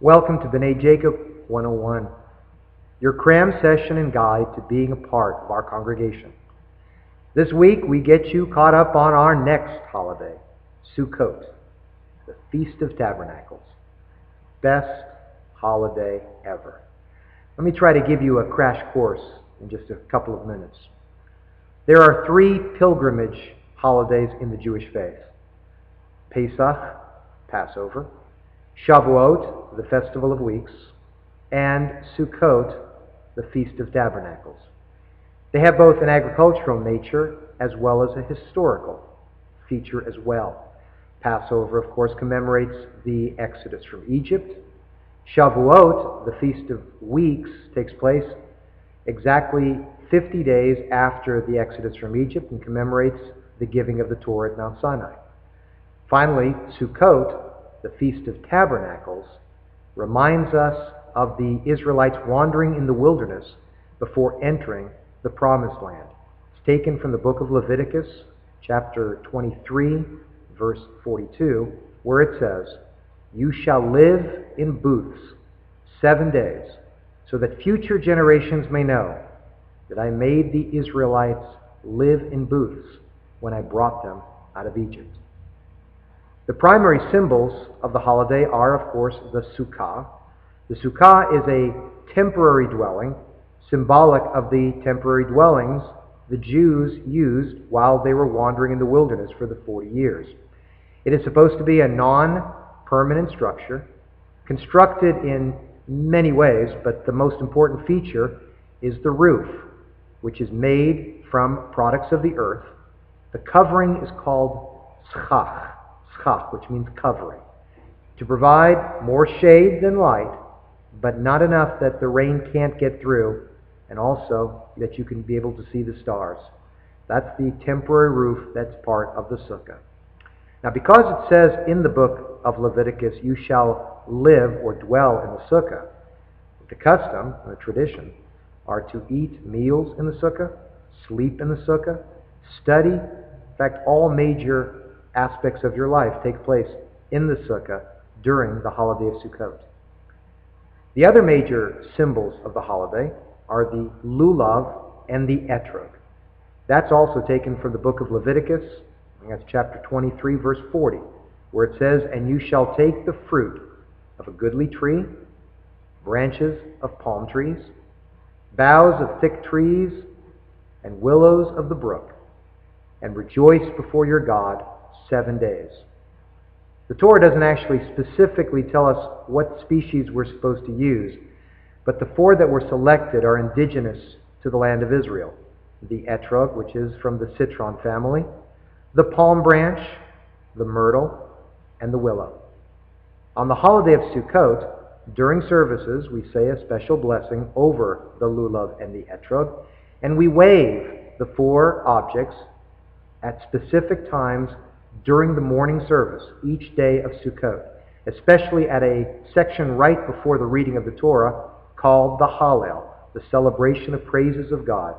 Welcome to B'nai Jacob 101, your cram session and guide to being a part of our congregation. This week we get you caught up on our next holiday, Sukkot, the Feast of Tabernacles. Best holiday ever. Let me try to give you a crash course in just a couple of minutes. There are three pilgrimage holidays in the Jewish faith: Pesach, Passover; Shavuot, the Festival of Weeks; and Sukkot, the Feast of Tabernacles. They have both an agricultural nature as well as a historical feature as well. Passover, of course, commemorates the Exodus from Egypt. Shavuot, the Feast of Weeks, takes place exactly 50 days after the Exodus from Egypt and commemorates the giving of the Torah at Mount Sinai. Finally, Sukkot, the Feast of Tabernacles, reminds us of the Israelites wandering in the wilderness before entering the Promised Land. It's taken from the book of Leviticus, chapter 23, verse 42, where it says, "You shall live in booths 7 days, so that future generations may know that I made the Israelites live in booths when I brought them out of Egypt." The primary symbols of the holiday are, of course, the Sukkah. The Sukkah is a temporary dwelling, symbolic of the temporary dwellings the Jews used while they were wandering in the wilderness for the 40 years. It is supposed to be a non-permanent structure, constructed in many ways, but the most important feature is the roof, which is made from products of the earth. The covering is called schach, which means covering, to provide more shade than light, but not enough that the rain can't get through, and also that you can be able to see the stars. That's the temporary roof that's part of the sukkah. Now, because it says in the book of Leviticus, "You shall live or dwell in the sukkah," the custom, the tradition, are to eat meals in the sukkah, sleep in the sukkah, study. In fact, all major aspects of your life take place in the sukkah during the holiday of Sukkot. The other major symbols of the holiday are the lulav and the etrog. That's also taken from the book of Leviticus, and that's chapter 23, verse 40, where it says, "And you shall take the fruit of a goodly tree, branches of palm trees, boughs of thick trees, and willows of the brook, and rejoice before your God 7 days." The Torah doesn't actually specifically tell us what species we're supposed to use, but the four that were selected are indigenous to the land of Israel: the etrog, which is from the citron family; the palm branch; the myrtle; and the willow. On the holiday of Sukkot, during services, we say a special blessing over the lulav and the etrog, and we wave the four objects at specific times during the morning service each day of Sukkot, especially at a section right before the reading of the Torah called the Hallel, the celebration of praises of God.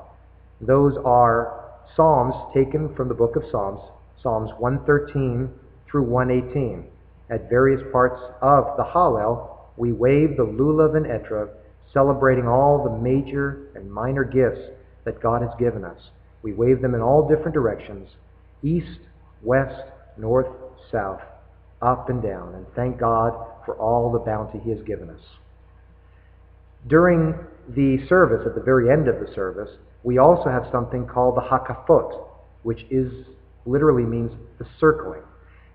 Those are psalms taken from the book of Psalms, Psalms 113 through 118. At various parts of the Hallel, we wave the lulav and etrog, celebrating all the major and minor gifts that God has given us. We wave them in all different directions: east, west, north, south, up and down, and thank God for all the bounty He has given us. During the service, at the very end of the service, we also have something called the hakafot, which literally means the circling.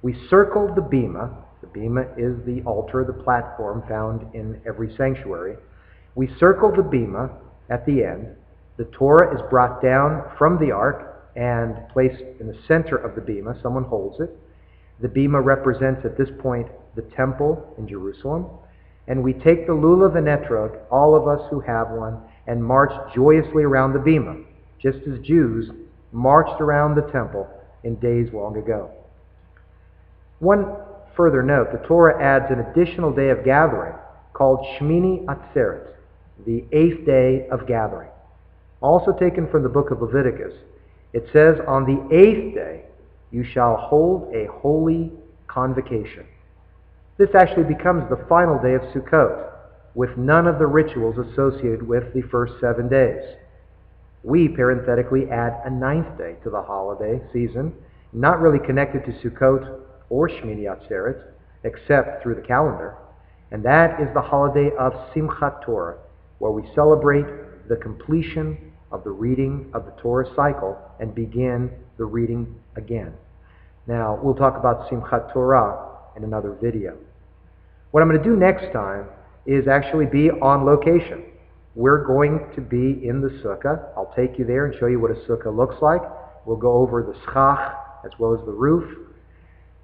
We circle the bima. The bima is the altar, the platform found in every sanctuary. We circle the bima at the end. The Torah is brought down from the ark and placed in the center of the bima. Someone holds it. The bima represents, at this point, the temple in Jerusalem. And we take the lulav and etrog, all of us who have one, and march joyously around the bima, just as Jews marched around the temple in days long ago. One further note: the Torah adds an additional day of gathering called Shmini Atzeret, the 8th day of gathering. Also taken from the book of Leviticus, it says, "On the 8th day you shall hold a holy convocation." This actually becomes the final day of Sukkot, with none of the rituals associated with the first 7 days. We parenthetically add a 9th day to the holiday season, not really connected to Sukkot or Shmini Atzeret, except through the calendar, and that is the holiday of Simchat Torah, where we celebrate the completion of the reading of the Torah cycle and begin the reading again. Now, we'll talk about Simchat Torah in another video. What I'm going to do next time is actually be on location. We're going to be in the sukkah. I'll take you there and show you what a sukkah looks like. We'll go over the schach as well as the roof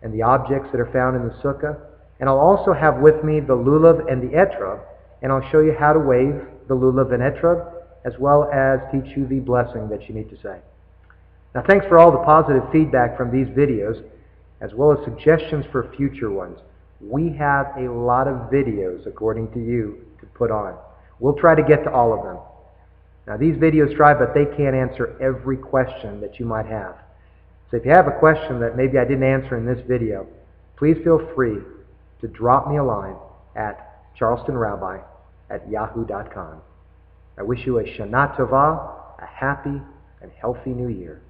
and the objects that are found in the sukkah. And I'll also have with me the lulav and the etrog, and I'll show you how to wave the lulav and etrog, as well as teach you the blessing that you need to say. Now, thanks for all the positive feedback from these videos, as well as suggestions for future ones. We have a lot of videos, according to you, to put on. We'll try to get to all of them. Now, these videos try, but they can't answer every question that you might have. So if you have a question that maybe I didn't answer in this video, please feel free to drop me a line at charlestonrabbi@yahoo.com. I wish you a Shana Tova, a happy and healthy new year.